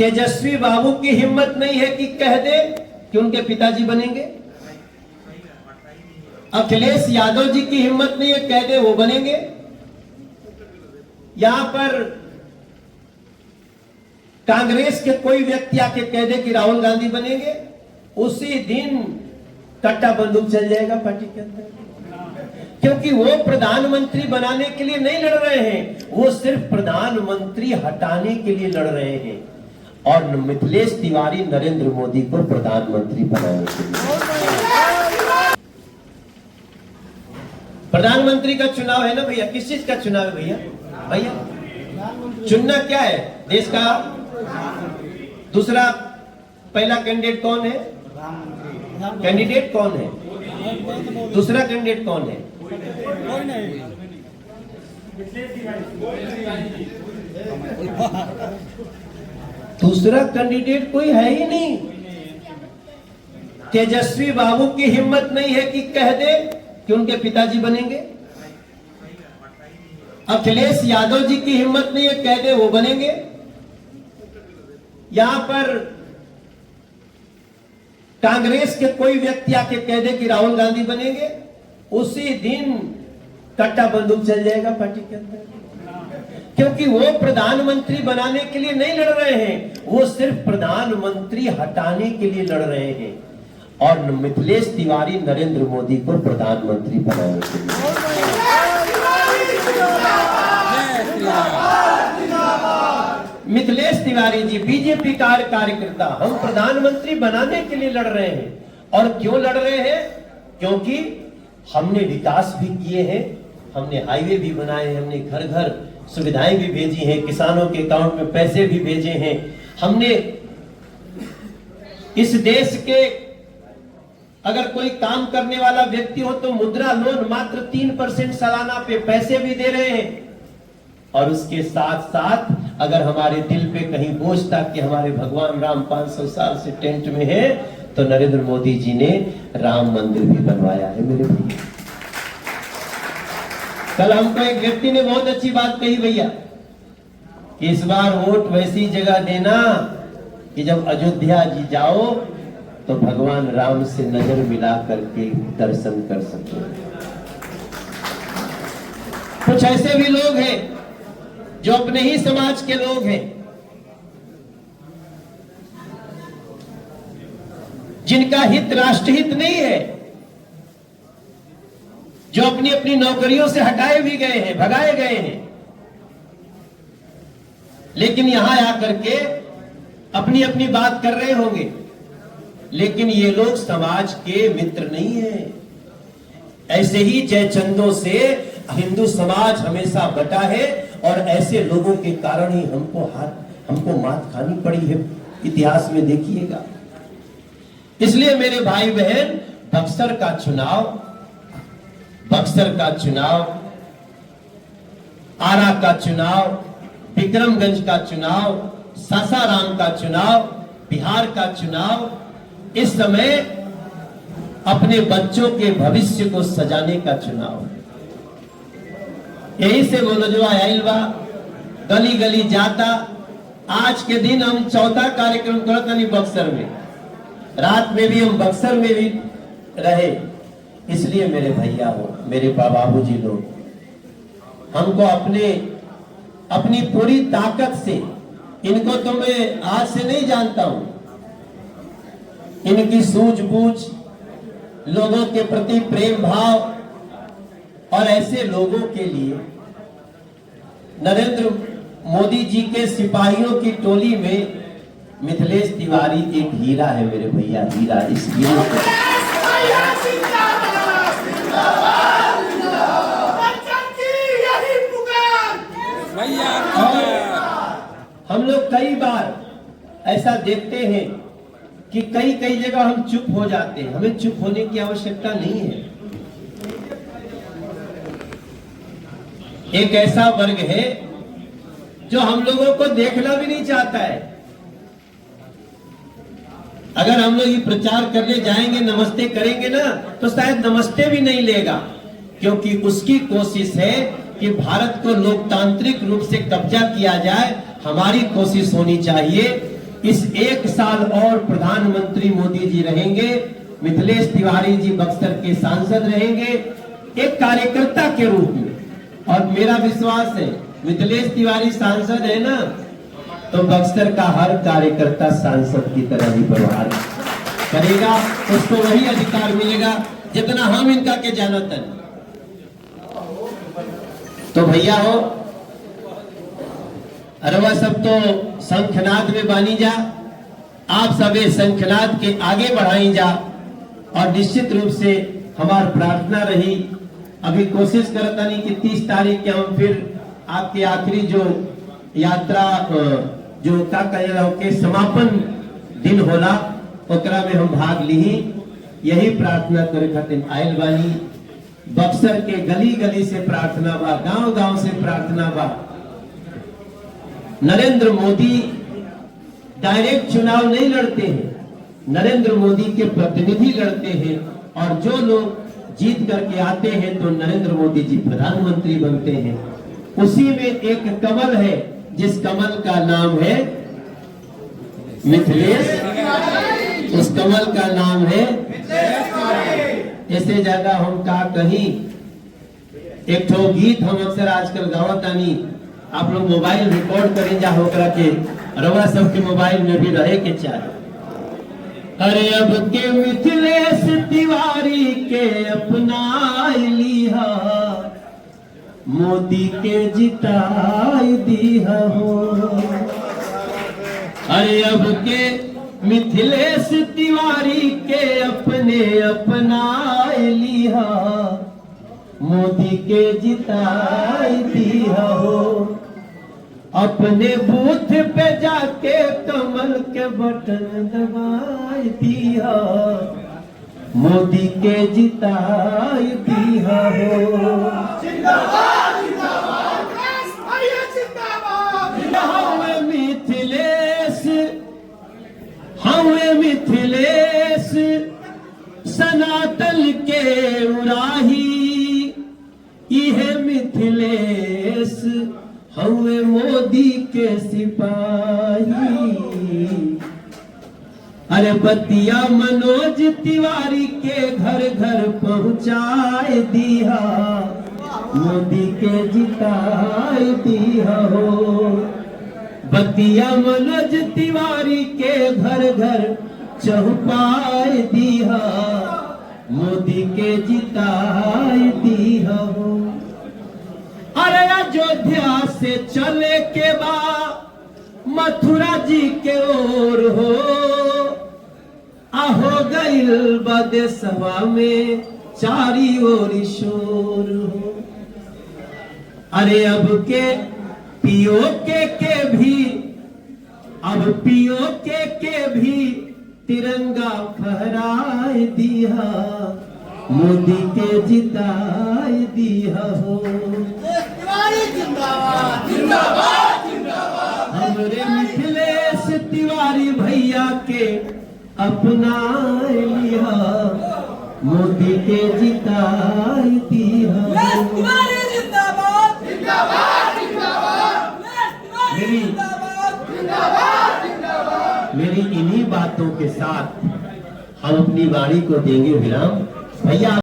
तेजस्वी बाबू की हिम्मत नहीं है कि कह दे कि उनके पिताजी बनेंगे। अखिलेश यादव जी की हिम्मत नहीं है कह दे वो बनेंगे। यहां पर कांग्रेस के कोई व्यक्ति आके कह दे कि राहुल गांधी बनेंगे, उसी दिन कट्टा बंदूक चल जाएगा पार्टी के अंदर। क्योंकि वो प्रधानमंत्री बनाने के लिए नहीं लड़ रहे हैं, वो सिर्फ प्रधानमंत्री हटाने के लिए लड़ रहे हैं। और मिथिलेश तिवारी नरेंद्र मोदी को प्रधानमंत्री बनाने के लिए। प्रधानमंत्री का चुनाव है ना भैया, किस चीज का चुनाव है भैया? भैया चुनना क्या है देश का? दूसरा पहला कैंडिडेट कौन है? कैंडिडेट कौन है? दूसरा कैंडिडेट कौन है? कोई नहीं। दूसरा कैंडिडेट कोई है ही नहीं। तेजस्वी बाबू की हिम्मत नहीं है कि कह दे कि उनके पिताजी बनेंगे। अखिलेश यादव जी की हिम्मत नहीं है कह दे वो बनेंगे। यहां पर कांग्रेस के कोई व्यक्ति आके कह दे कि राहुल गांधी बनेंगे, उसी दिन कट्टा बंदूक चल जाएगा पार्टी के अंदर। क्योंकि वो प्रधानमंत्री बनाने के लिए नहीं लड़ रहे हैं, वो सिर्फ प्रधानमंत्री हटाने के लिए लड़ रहे हैं। और मिथिलेश तिवारी नरेंद्र मोदी को प्रधानमंत्री बनाने के लिए। मिथिलेश तिवारी जी बीजेपी कार्यकर्ता, हम प्रधानमंत्री बनाने के लिए लड़ रहे हैं। और क्यों लड़ रहे हैं? क्योंकि हमने विकास भी किए हैं, हमने हाईवे भी बनाए हैं, हमने घर घर सुविधाएं भी भेजी हैं, किसानों के अकाउंट में पैसे भी भेजे हैं। हमने इस देश के अगर कोई काम करने वाला व्यक्ति हो तो मुद्रा लोन मात्र 3% सालाना पे पैसे भी दे रहे हैं। और उसके साथ साथ अगर हमारे दिल पे कहीं बोझ था कि हमारे भगवान राम 500 साल से टेंट में है, तो नरेंद्र मोदी जी ने राम मंदिर भी बनवाया है मेरे भैया। कल हमको एक व्यक्ति ने बहुत अच्छी बात कही भैया कि इस बार वोट वैसी जगह देना कि जब अयोध्या जी जाओ तो भगवान राम से नजर मिला करके दर्शन कर सको। कुछ ऐसे भी लोग हैं जो अपने ही समाज के लोग हैं, जिनका हित राष्ट्रहित नहीं है, जो अपनी अपनी नौकरियों से हटाए भी गए हैं, भगाए गए हैं, लेकिन यहां आकर के अपनी अपनी बात कर रहे होंगे। लेकिन ये लोग समाज के मित्र नहीं है। ऐसे ही जयचंदों से हिंदू समाज हमेशा बटा है और ऐसे लोगों के कारण ही हमको मात खानी पड़ी है। इतिहास में देखिएगा। इसलिए मेरे भाई बहन, बक्सर का चुनाव, आरा का चुनाव, विक्रमगंज का चुनाव, सासाराम का चुनाव, बिहार का चुनाव, इस समय अपने बच्चों के भविष्य को सजाने का चुनाव है। यही से बोलो जो आयल बा गली गली जाता। आज के दिन हम चौथा कार्यक्रम करता नहीं बक्सर में, रात में भी हम बक्सर में भी रहे। इसलिए मेरे भैया हो, मेरे बाबूजी लोग, हमको अपनी पूरी ताकत से, इनको तो मैं आज से नहीं जानता हूं, इनकी सूझबूझ, लोगों के प्रति प्रेम भाव और ऐसे लोगों के लिए नरेंद्र मोदी जी के सिपाहियों की टोली में मिथिलेश तिवारी एक हीरा है मेरे भैया, हीरा। इस हीरे हम लोग कई बार ऐसा देखते हैं कि कई जगह हम चुप हो जाते हैं। हमें चुप होने की आवश्यकता नहीं है। एक ऐसा वर्ग है जो हम लोगों को देखना भी नहीं चाहता है। अगर हम लोग ये प्रचार करने जाएंगे, नमस्ते करेंगे ना, तो शायद नमस्ते भी नहीं लेगा, क्योंकि उसकी कोशिश है कि भारत को लोकतांत्रिक रूप से कब्जा किया जाए। हमारी कोशिश होनी चाहिए इस 1 साल और प्रधानमंत्री मोदी जी रहेंगे, मिथिलेश तिवारी जी बक्सर के सांसद रहेंगे एक कार्यकर्ता के रूप में। और मेरा विश्वास है मिथिलेश तिवारी सांसद है ना, तो बक्सर का हर कार्यकर्ता सांसद की तरह ही व्यवहार करेगा, उसको वही अधिकार मिलेगा जितना हम इनका के जानत है। तो भैया हो, अरवा सब तो शंखनाद में बानी जा, आप सबे शंखनाद के आगे बढ़ाई जा। और निश्चित रूप से हमार प्रार्थना रही, अभी कोशिश करता नहीं कि 30 तारीख के हम फिर आपके आखिरी जो यात्रा जो का के समापन दिन होला ओकरा में हम भाग ली। यही प्रार्थना करे खातिर आयल बानी। बक्सर के गली गली से प्रार्थना बा, गांव गांव से प्रार्थना बा। नरेंद्र मोदी डायरेक्ट चुनाव नहीं लड़ते हैं, नरेंद्र मोदी के प्रतिनिधि लड़ते हैं। और जो लोग जीत करके आते हैं तो नरेंद्र मोदी जी प्रधानमंत्री बनते हैं। उसी में एक कमल है जिस कमल का नाम है मिथिलेश, उस कमल का नाम है ऐसे जगह हम का कहीं एक ठो गीत हम अक्सर आजकल गावतानी, आप लोग मोबाइल रिकॉर्ड करें जा होकरा के रवा सब के मोबाइल में भी रहे के चाहिए। अरे अब के मिथिलेश तिवारी के अपनाई लिहा, मोदी के जिताई दिया हो। अरे अब के मिथिलेश तिवारी के अपने अपनाई लिहा, मोदी के जिताई दिया हो। अपने बूथ पे जाके कमल के बटन दबाई दिया, मोदी के जिताई दिया हो। जिंदाबाद जिंदाबाद जिंदाबाद। मिथिलेश हमें मिथिलेश सनातन के उराही, यह मिथिलेश हमें मोदी के सिपाही। अरे बतिया मनोज तिवारी के घर घर पहुंचाए दिया, मोदी के जिताए दिया हो। बतिया मनोज तिवारी के घर घर चौपाए दिया, मोदी के जिताए दिया हो। अरे अयोध्या से चले के बाद मथुरा जी के ओर हो, आहो गईल बदेसवा में चारी ओर शोर हो। अरे अब के पियो के भी, अब पियो के भी तिरंगा फहराए दिया, मोदी के जिताए दिया हो। जिंदाबाद जिंदाबाद जिंदाबाद। हमरे मिथिलेश तिवारी भैया के अपनाए लिया, मोदी के जिताए दिया। जिंदाबाद जिंदाबाद जिंदाबाद। मेरी इन्हीं बातों के साथ हम अपनी वाणी को देंगे विराम। भैया